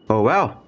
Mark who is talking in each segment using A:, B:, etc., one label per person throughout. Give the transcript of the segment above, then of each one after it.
A: Oh well,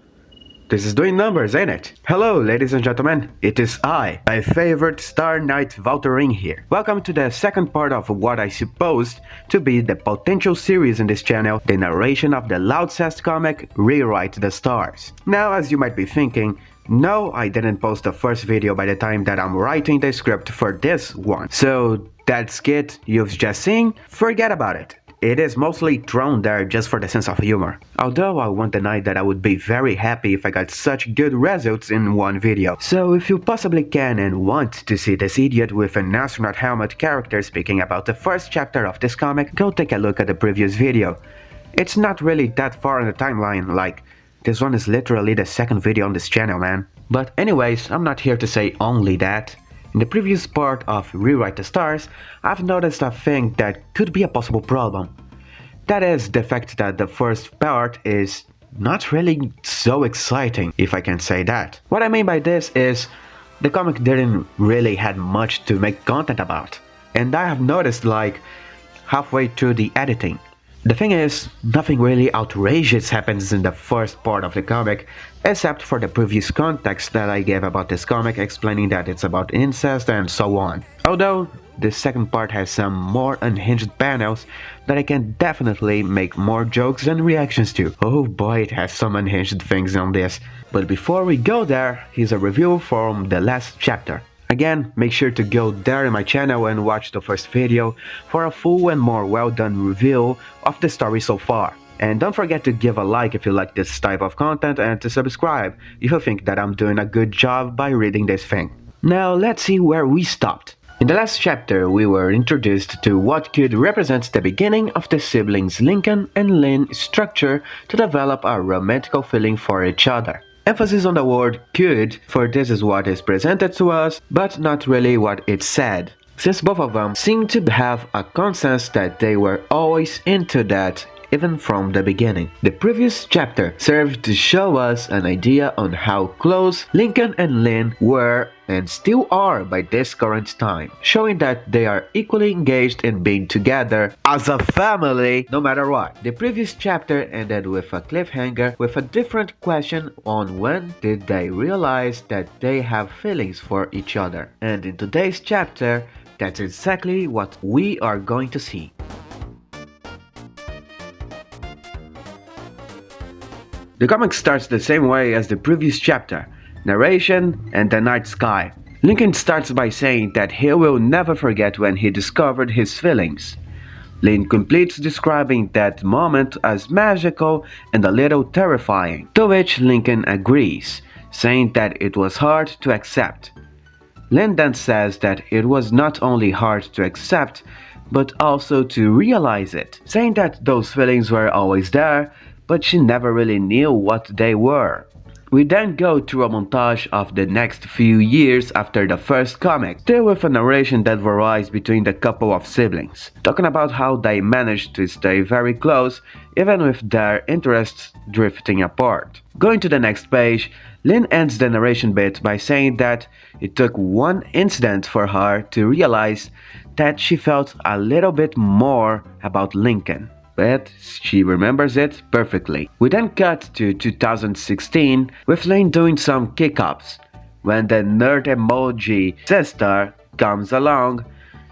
A: this is doing numbers, ain't it? Hello, ladies and gentlemen, it is I, my favorite Star Knight Valttering here. Welcome to the second part of what I supposed to be the potential series in this channel, the narration of the Loudcest comic, Rewrite the Stars. Now, as you might be thinking, no, I didn't post the first video by the time that I'm writing the script for this one. So, that skit you've just seen, forget about it. It is mostly thrown there just for the sense of humor. Although I won't deny that I would be very happy if I got such good results in one video. So if you possibly can and want to see this idiot with an astronaut helmet character speaking about the first chapter of this comic, go take a look at the previous video. It's not really that far in the timeline, like, this one is literally the second video on this channel, man. But anyways, I'm not here to say only that. In the previous part of Rewrite the Stars, I've noticed a thing that could be a possible problem. That is the fact that the first part is not really so exciting, if I can say that. What I mean by this is, the comic didn't really had much to make content about. And I have noticed like, halfway through the editing. The thing is, nothing really outrageous happens in the first part of the comic, except for the previous context that I gave about this comic, explaining that it's about incest and so on. Although, the second part has some more unhinged panels that I can definitely make more jokes and reactions to. Oh boy, it has some unhinged things on this. But before we go there, here's a review from the last chapter. Again, make sure to go there in my channel and watch the first video for a full and more well done review of the story so far. And don't forget to give a like if you like this type of content and to subscribe if you think that I'm doing a good job by reading this thing. Now let's see where we stopped. In the last chapter, we were introduced to what could represent the beginning of the siblings Lincoln and Lynn structure to develop a romantic feeling for each other. Emphasis on the word could, for this is what is presented to us, but not really what it said, since both of them seem to have a consensus that they were always into that, even from the beginning. The previous chapter served to show us an idea on how close Lincoln and Lynn were and still are by this current time, showing that they are equally engaged in being together as a family no matter what. The previous chapter ended with a cliffhanger with a different question on when did they realize that they have feelings for each other. And in today's chapter, that's exactly what we are going to see. The comic starts the same way as the previous chapter, narration and the night sky. Lincoln starts by saying that he will never forget when he discovered his feelings. Lynn completes describing that moment as magical and a little terrifying, to which Lincoln agrees, saying that it was hard to accept. Lynn then says that it was not only hard to accept, but also to realize it, saying that those feelings were always there, but she never really knew what they were. We then go through a montage of the next few years after the first comic, still with a narration that varies between the couple of siblings, talking about how they managed to stay very close even with their interests drifting apart. Going to the next page, Lynn ends the narration bit by saying that it took one incident for her to realize that she felt a little bit more about Lincoln. But she remembers it perfectly. We then cut to 2016 with Lynn doing some kick-ups when the nerd emoji sister comes along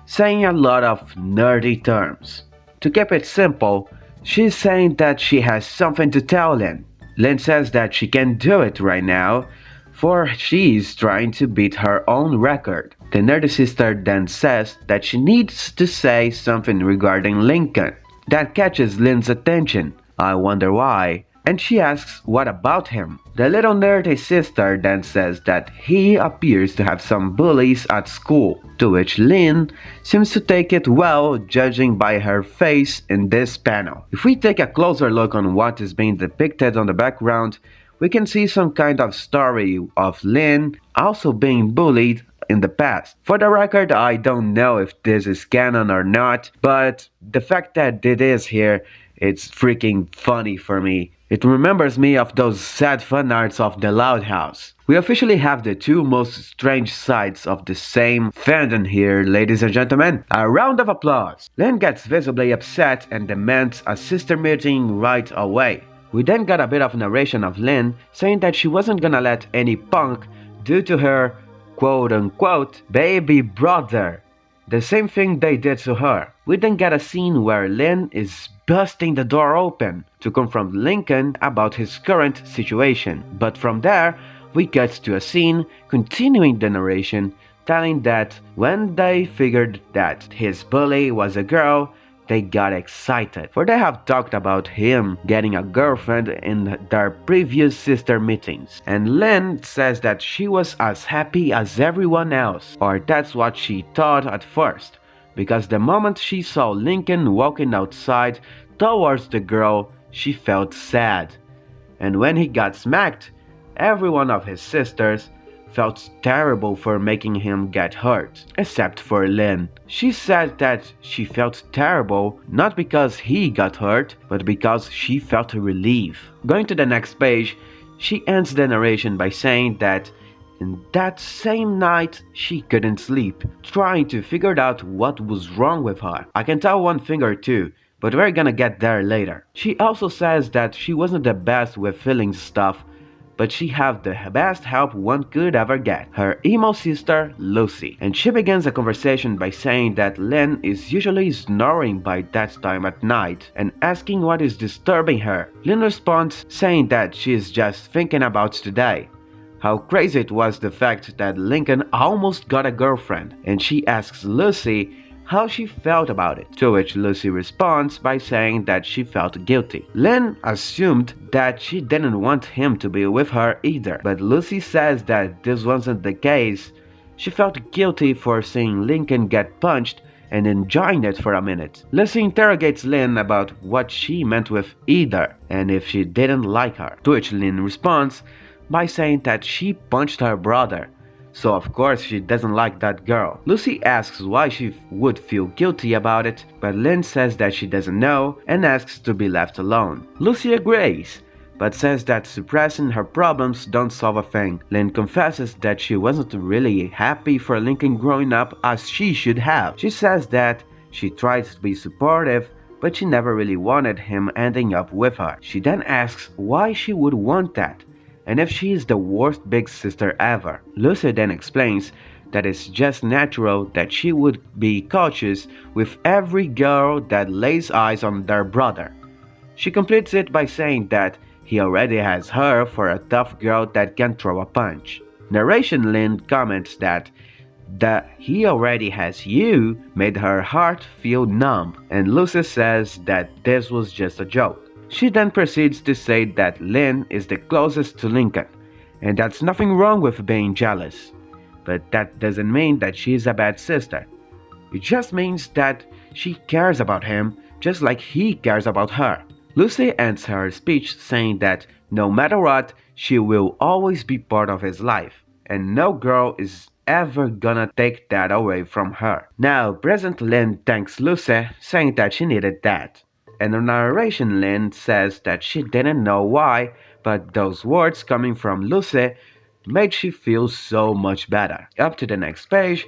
A: saying a lot of nerdy terms. To keep it simple, she's saying that she has something to tell Lynn. Lynn says that she can't do it right now, for she's trying to beat her own record. The nerdy sister then says that she needs to say something regarding Lincoln. That catches Lynn's attention. I wonder why. And she asks what about him. The little nerdy sister then says that he appears to have some bullies at school, to which Lynn seems to take it well, judging by her face in this panel. If we take a closer look on what is being depicted on the background, we can see some kind of story of Lynn also being bullied in the past. For the record, I don't know if this is canon or not, but the fact that it is here, it's freaking funny for me. It remembers me of those sad fan arts of the Loud House. We officially have the two most strange sides of the same fandom here, ladies and gentlemen. A round of applause. Lynn gets visibly upset and demands a sister meeting right away. We then got a bit of narration of Lynn saying that she wasn't gonna let any punk do to her quote-unquote baby brother the same thing they did to her. We then get a scene where Lynn is busting the door open to confront Lincoln about his current situation. But from there, we get to a scene continuing the narration telling that when they figured that his bully was a girl, they got excited, for they have talked about him getting a girlfriend in their previous sister meetings. And Lynn says that she was as happy as everyone else, or that's what she thought at first, because the moment she saw Lincoln walking outside towards the girl, she felt sad. And when he got smacked, every one of his sisters felt terrible for making him get hurt, except for Lynn. She said that she felt terrible not because he got hurt, but because she felt relief. Going to the next page, she ends the narration by saying that in that same night she couldn't sleep, trying to figure out what was wrong with her. I can tell one thing or two, but we're gonna get there later. She also says that she wasn't the best with feelings stuff, but she had the best help one could ever get, her emo sister Lucy. And she begins a conversation by saying that Lynn is usually snoring by that time at night and asking what is disturbing her. Lynn responds saying that she is just thinking about today, how crazy it was the fact that Lincoln almost got a girlfriend, and she asks Lucy how she felt about it, to which Lucy responds by saying that she felt guilty. Lynn assumed that she didn't want him to be with her either, but Lucy says that this wasn't the case. She felt guilty for seeing Lincoln get punched and enjoying it for a minute. Lucy interrogates Lynn about what she meant with either and if she didn't like her, to which Lynn responds by saying that she punched her brother, so of course she doesn't like that girl. Lucy asks why she would feel guilty about it, but Lynn says that she doesn't know and asks to be left alone. Lucy agrees, but says that suppressing her problems don't solve a thing. Lynn confesses that she wasn't really happy for Lincoln growing up as she should have. She says that she tried to be supportive, but she never really wanted him ending up with her. She then asks why she would want that, and if she is the worst big sister ever. Lucy then explains that it's just natural that she would be cautious with every girl that lays eyes on their brother. She completes it by saying that he already has her for a tough girl that can throw a punch. Narration Lynn comments that he already has you made her heart feel numb, and Lucy says that this was just a joke. She then proceeds to say that Lynn is the closest to Lincoln, and that's nothing wrong with being jealous. But that doesn't mean that she is a bad sister. It just means that she cares about him just like he cares about her. Lucy ends her speech saying that no matter what, she will always be part of his life, and no girl is ever gonna take that away from her. Now, present Lynn thanks Lucy, saying that she needed that. And the narration Lynn says that she didn't know why, but those words coming from Lucy made she feel so much better. Up to the next page,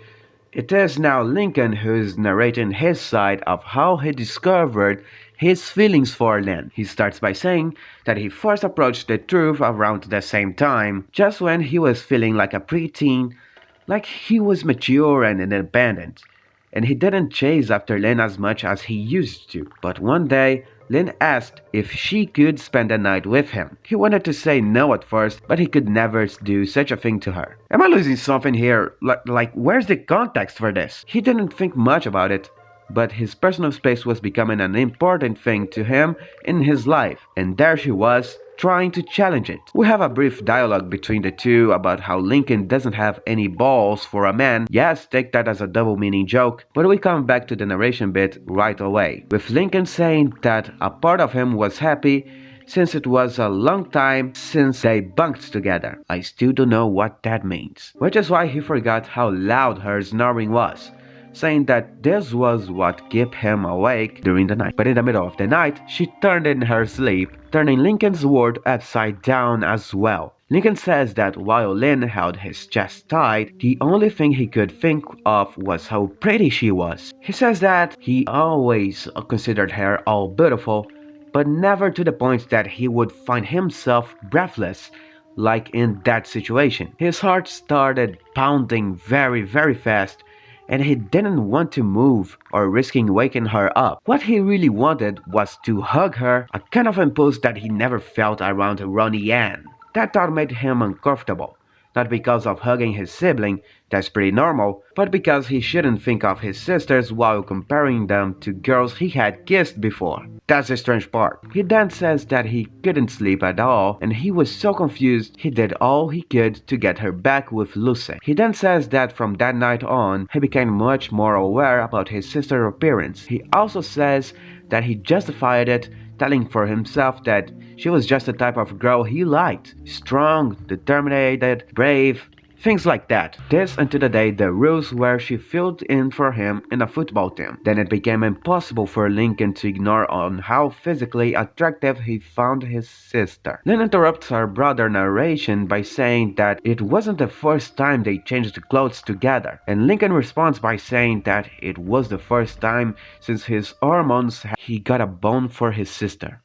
A: it is now Lincoln who is narrating his side of how he discovered his feelings for Lynn. He starts by saying that he first approached the truth around the same time, just when he was feeling like a preteen, like he was mature and independent, and he didn't chase after Lynn as much as he used to. But one day, Lynn asked if she could spend the night with him. He wanted to say no at first, but he could never do such a thing to her. Am I losing something here? Like, where's the context for this? He didn't think much about it, but his personal space was becoming an important thing to him in his life, and there she was, trying to challenge it. We have a brief dialogue between the two about how Lincoln doesn't have any balls for a man. Yes, take that as a double meaning joke, but we come back to the narration bit right away, with Lincoln saying that a part of him was happy since it was a long time since they bunked together. I still don't know what that means, which is why he forgot how loud her snoring was, saying that this was what kept him awake during the night. But in the middle of the night, she turned in her sleep, turning Lincoln's world upside down as well. Lincoln says that while Lynn held his chest tight, the only thing he could think of was how pretty she was. He says that he always considered her all beautiful, but never to the point that he would find himself breathless like in that situation. His heart started pounding very, very fast, and he didn't want to move or risking waking her up. What he really wanted was to hug her, a kind of impulse that he never felt around Ronnie Ann. That thought made him uncomfortable. Not because of hugging his sibling, that's pretty normal, but because he shouldn't think of his sisters while comparing them to girls he had kissed before. That's the strange part. He then says that he couldn't sleep at all and he was so confused he did all he could to get her back with Lucy. He then says that from that night on, he became much more aware about his sister's appearance. He also says that he justified it, telling for himself that she was just the type of girl he liked. Strong, determined, brave, things like that. This until the day the rules where she filled in for him in a football team. Then it became impossible for Lincoln to ignore on how physically attractive he found his sister. Lynn interrupts her brother narration by saying that it wasn't the first time they changed clothes together, and Lincoln responds by saying that it was the first time since his hormones he got a bone for his sister.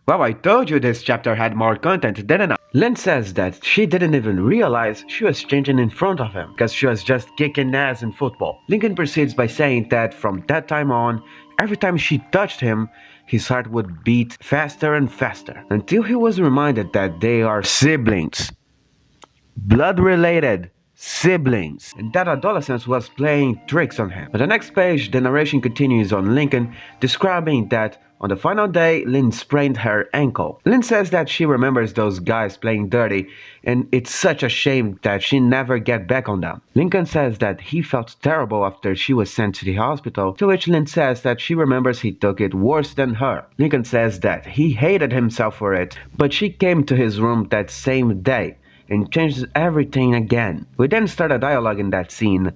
A: Well, I told you this chapter had more content, didn't I? Lynn says that she didn't even realize she was changing in front of him because she was just kicking ass in football. Lincoln proceeds by saying that from that time on, every time she touched him, his heart would beat faster and faster until he was reminded that they are siblings. Blood-related siblings, and that adolescence was playing tricks on him. On the next page, the narration continues on Lincoln, describing that on the final day, Lynn sprained her ankle. Lynn says that she remembers those guys playing dirty, and it's such a shame that she never get back on them. Lincoln says that he felt terrible after she was sent to the hospital, to which Lynn says that she remembers he took it worse than her. Lincoln says that he hated himself for it, but she came to his room that same day and changes everything again. We then start a dialogue in that scene.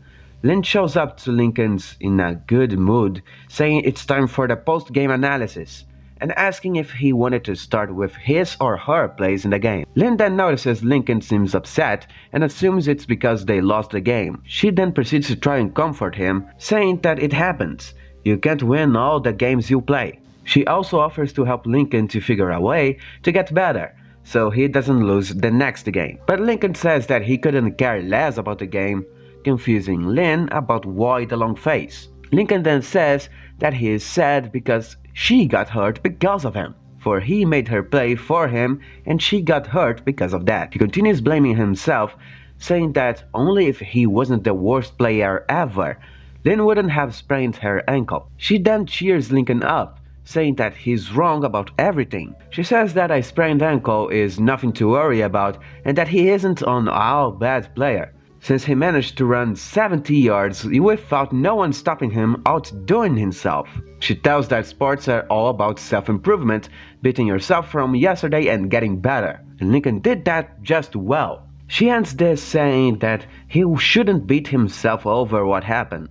A: Lynn shows up to Lincoln's in a good mood, saying it's time for the post-game analysis, and asking if he wanted to start with his or her plays in the game. Lynn then notices Lincoln seems upset and assumes it's because they lost the game. She then proceeds to try and comfort him, saying that it happens. You can't win all the games you play. She also offers to help Lincoln to figure a way to get better, so he doesn't lose the next game. But Lincoln says that he couldn't care less about the game, confusing Lynn about why the long face. Lincoln then says that he is sad because she got hurt because of him, for he made her play for him and she got hurt because of that. He continues blaming himself, saying that only if he wasn't the worst player ever, Lynn wouldn't have sprained her ankle. She then cheers Lincoln up, saying that he's wrong about everything. She says that a sprained ankle is nothing to worry about and that he isn't an all bad player, since he managed to run 70 yards without no one stopping him outdoing himself. She tells that sports are all about self-improvement, beating yourself from yesterday and getting better, and Lincoln did that just well. She ends this saying that he shouldn't beat himself over what happened,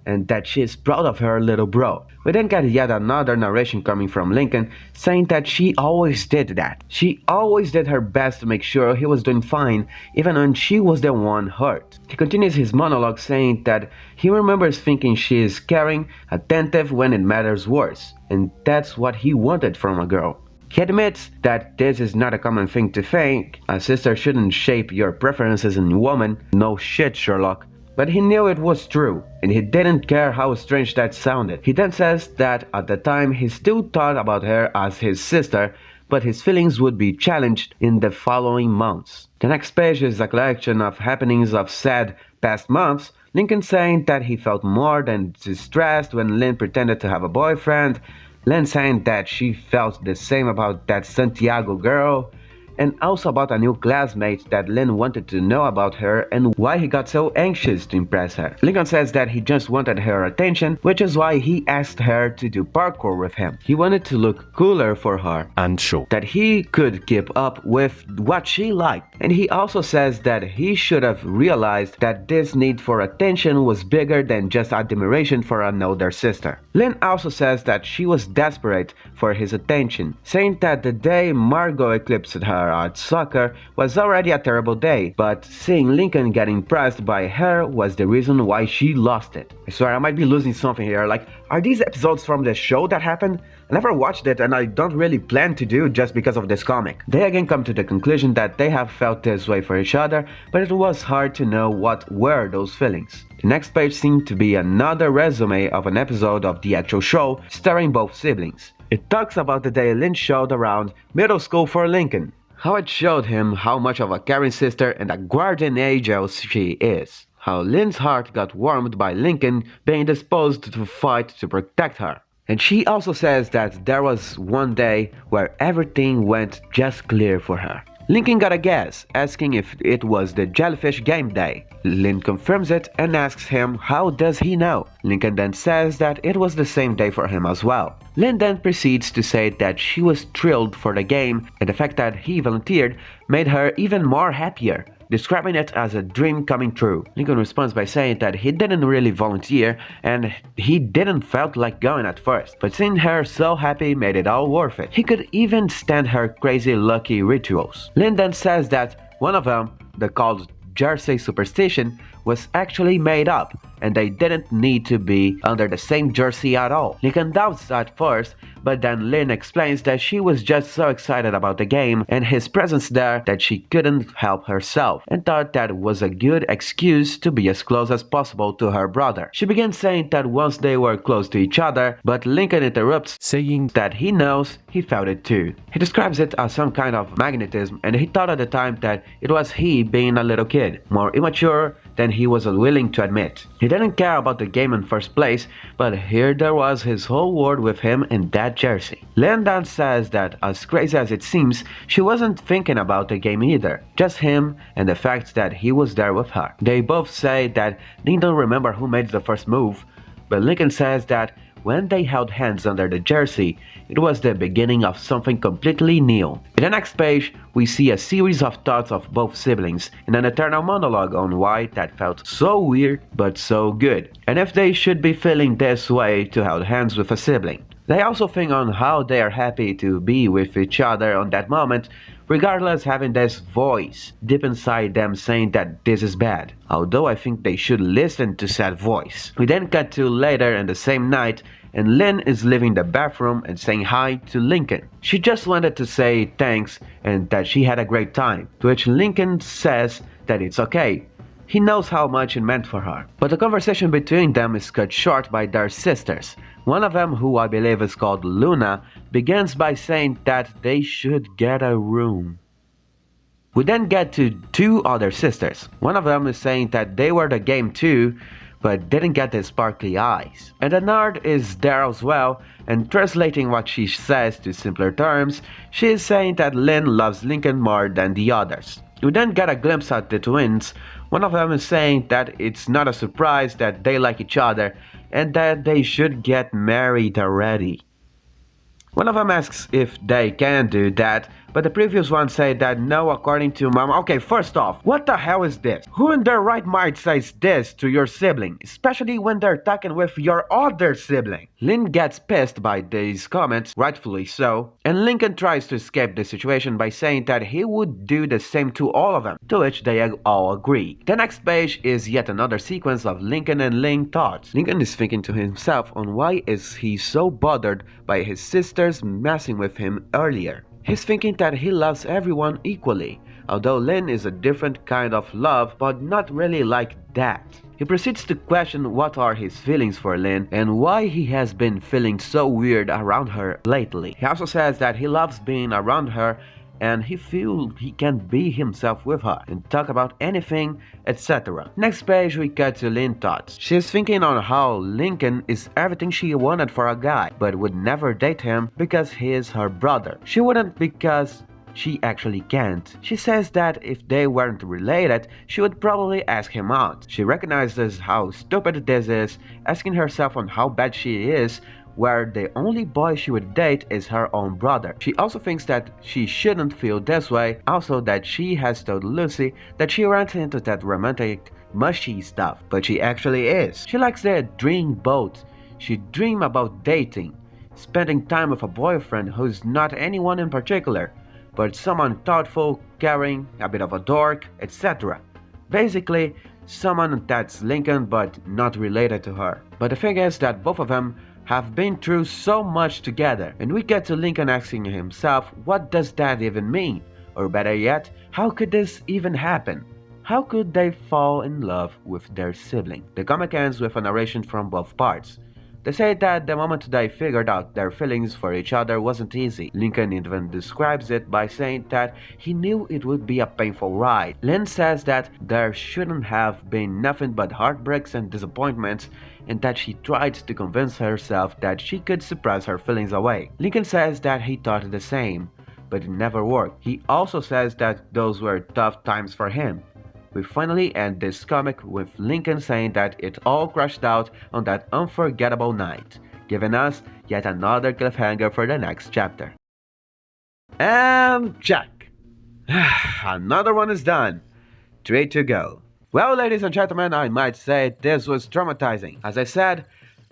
A: and that she is proud of her little bro. We then get yet another narration coming from Lincoln, saying that she always did that. She always did her best to make sure he was doing fine, even when she was the one hurt. He continues his monologue saying that he remembers thinking she is caring, attentive when it matters worse, and that's what he wanted from a girl. He admits that this is not a common thing to think. A sister shouldn't shape your preferences in a woman. No shit, Sherlock. But he knew it was true, and he didn't care how strange that sounded. He then says that at the time he still thought about her as his sister, but his feelings would be challenged in the following months. The next page is a collection of happenings of sad past months, Lincoln saying that he felt more than distressed when Lynn pretended to have a boyfriend, Lynn saying that she felt the same about that Santiago girl, and also about a new classmate that Lynn wanted to know about her and why he got so anxious to impress her. Lincoln says that he just wanted her attention, which is why he asked her to do parkour with him. He wanted to look cooler for her and show that he could keep up with what she liked. And he also says that he should have realized that this need for attention was bigger than just admiration for an older sister. Lynn also says that she was desperate for his attention, saying that the day Margot eclipsed her at soccer was already a terrible day, but seeing Lincoln get impressed by her was the reason why she lost it. I swear I might be losing something here, like Are these episodes from the show that happened? I never watched it and I don't really plan to do just because of this comic. They again come to the conclusion that they have felt this way for each other, but it was hard to know what were those feelings. The next page seemed to be another resume of an episode of the actual show starring both siblings. It talks about the day Lynn showed around middle school for Lincoln, how it showed him how much of a caring sister and a guardian angel she is. How Lynn's heart got warmed by Lincoln being disposed to fight to protect her. And she also says that there was one day where everything went just clear for her. Lincoln got a guess, asking if it was the jellyfish game day. Lynn confirms it and asks him how does he know. Lincoln then says that it was the same day for him as well. Lynn then proceeds to say that she was thrilled for the game and the fact that he volunteered made her even more happier, describing it as a dream coming true. Lincoln responds by saying that he didn't really volunteer and he didn't felt like going at first, but seeing her so happy made it all worth it. He could even stand her crazy lucky rituals. Lynn then says that one of them, the called Jersey superstition, was actually made up and they didn't need to be under the same jersey at all. Lincoln doubts at first, but then Lynn explains that she was just so excited about the game and his presence there that she couldn't help herself and thought that was a good excuse to be as close as possible to her brother. She begins saying that once they were close to each other, but Lincoln interrupts, saying that he knows he felt it too. He describes it as some kind of magnetism and he thought at the time that it was he being a little kid, more immature than he was willing to admit. He didn't care about the game in first place, but here there was his whole world with him in that jersey. Lynn then says that as crazy as it seems, she wasn't thinking about the game either, just him and the fact that he was there with her. They both say that they don't remember who made the first move, but Lincoln says that when they held hands under the jersey, it was the beginning of something completely new. In the next page, we see a series of thoughts of both siblings and an eternal monologue on why that felt so weird but so good, and if they should be feeling this way to hold hands with a sibling. They also think on how they are happy to be with each other on that moment, regardless having this voice deep inside them saying that this is bad, although I think they should listen to said voice. We then cut to later in the same night and Lynn is leaving the bathroom and saying hi to Lincoln. She just wanted to say thanks and that she had a great time, to which Lincoln says that it's okay. He knows how much it meant for her. But the conversation between them is cut short by their sisters. One of them, who I believe is called Luna, begins by saying that they should get a room. We then get to two other sisters. One of them is saying that they were the game too, but didn't get the sparkly eyes. And the nerd is there as well, and translating what she says to simpler terms, she is saying that Lynn loves Lincoln more than the others. We then get a glimpse at the twins. One of them is saying that it's not a surprise that they like each other and that they should get married already. One of them asks if they can do that, but the previous one said that no, according to mom. Okay, first off, what the hell is this? Who in their right mind says this to your sibling, especially when they're talking with your other sibling? Lynn gets pissed by these comments, rightfully so, and Lincoln tries to escape the situation by saying that he would do the same to all of them, to which they all agree. The next page is yet another sequence of Lincoln and Lynn thoughts. Lincoln is thinking to himself on why is he so bothered by his sisters messing with him earlier. He's thinking that he loves everyone equally, although Lynn is a different kind of love, but not really like that. He proceeds to question what are his feelings for Lynn and why he has been feeling so weird around her lately. He also says that he loves being around her and he feels he can be himself with her and talk about anything, etc. Next page we cut to Lynn thoughts. She is thinking on how Lincoln is everything she wanted for a guy, but would never date him because he is her brother. She wouldn't because she actually can't. She says that if they weren't related, she would probably ask him out. She recognizes how stupid this is, asking herself on how bad she is, where the only boy she would date is her own brother. She also thinks that she shouldn't feel this way, also that she has told Lucy that she went into that romantic, mushy stuff, but she actually is. She likes the dream boat. She dreams about dating, spending time with a boyfriend who's not anyone in particular, but someone thoughtful, caring, a bit of a dork, etc. Basically, someone that's Lincoln but not related to her. But the thing is that both of them have been through so much together, and we get to Lincoln asking himself, what does that even mean? Or better yet, how could this even happen? How could they fall in love with their sibling? The comic ends with a narration from both parts. They say that the moment they figured out their feelings for each other wasn't easy. Lincoln even describes it by saying that he knew it would be a painful ride. Lynn says that there shouldn't have been nothing but heartbreaks and disappointments, and that she tried to convince herself that she could suppress her feelings away. Lincoln says that he thought the same, but it never worked. He also says that those were tough times for him. We finally end this comic with Lincoln saying that it all crashed out on that unforgettable night, giving us yet another cliffhanger for the next chapter. And check! Another one is done. 3 to go. Well, ladies and gentlemen, I might say this was traumatizing. As I said,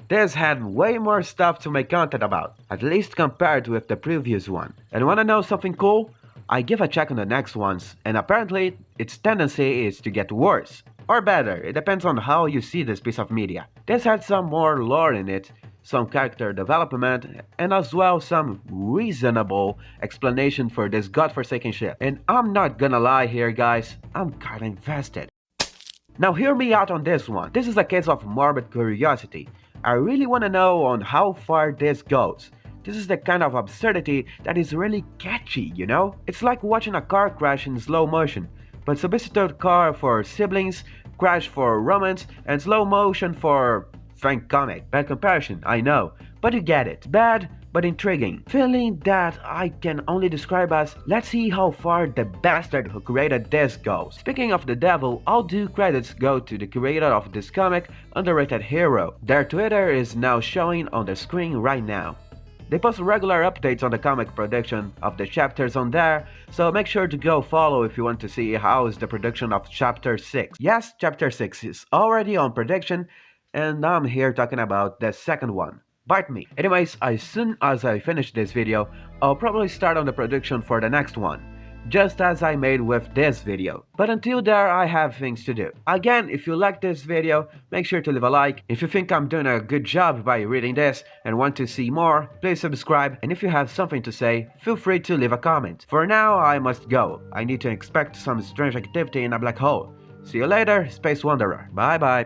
A: this had way more stuff to make content about, at least compared with the previous one. And wanna know something cool? I give a check on the next ones, and apparently its tendency is to get worse. Or better, it depends on how you see this piece of media. This had some more lore in it, some character development, and as well some reasonable explanation for this godforsaken shit. And I'm not gonna lie here guys, I'm kinda invested. Now hear me out on this one. This is a case of morbid curiosity. I really wanna know on how far this goes. This is the kind of absurdity that is really catchy, you know? It's like watching a car crash in slow motion, but substitute car for siblings, crash for romance, and slow motion for frank comic. Bad comparison, I know, but you get it. Bad, but intriguing. Feeling that I can only describe as, let's see how far the bastard who created this goes. Speaking of the devil, all due credits go to the creator of this comic, Underrated Hero. Their Twitter is now showing on the screen right now. They post regular updates on the comic production of the chapters on there, so make sure to go follow if you want to see how is the production of chapter 6. Yes, chapter 6 is already on production, and I'm here talking about the second one. Bite me. Anyways, as soon as I finish this video, I'll probably start on the production for the next one, just as I made with this video. But until there, I have things to do. Again, if you like this video, make sure to leave a like. If you think I'm doing a good job by reading this and want to see more, please subscribe. And if you have something to say, feel free to leave a comment. For now, I must go. I need to expect some strange activity in a black hole. See you later, Space Wanderer. Bye bye.